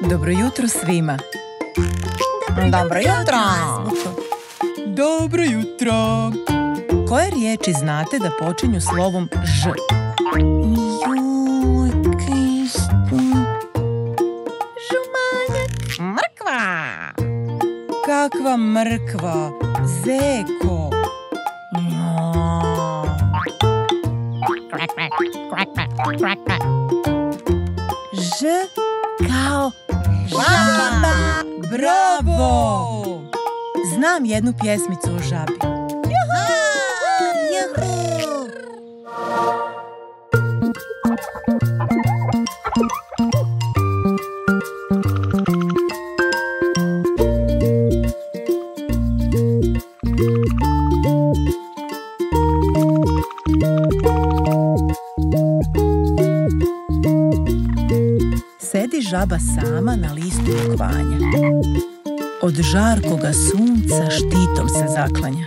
Dobro jutro svima. Dobro jutro. Dobro jutro. Koje riječi znate da počinju slovom Ž? Mrkva. Kakva mrkva? Zeko. Ž kao žaba. Bravo! Znam jednu pjesmicu o žabi. Sedi žaba sama na listu lukvanja. Od žarkoga sunca štitom se zaklanja.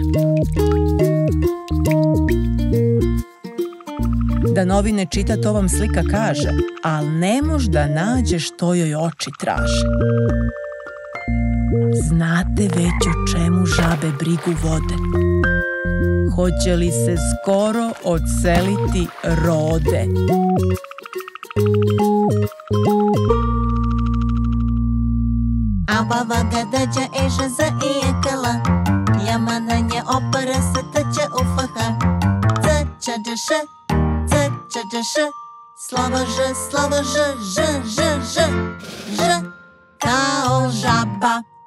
Da novine čita, to vam slika kaže, al ne mož da nađe što joj oči traže. Znate već o čemu žabe brigu vode? Hoće li se skoro odseliti rode? Abava gadađa eža zaijekala, Yamananje opara se tače ufaha. Čađaše, slava ž, ž, ž, ž, ž, ž kao žaba.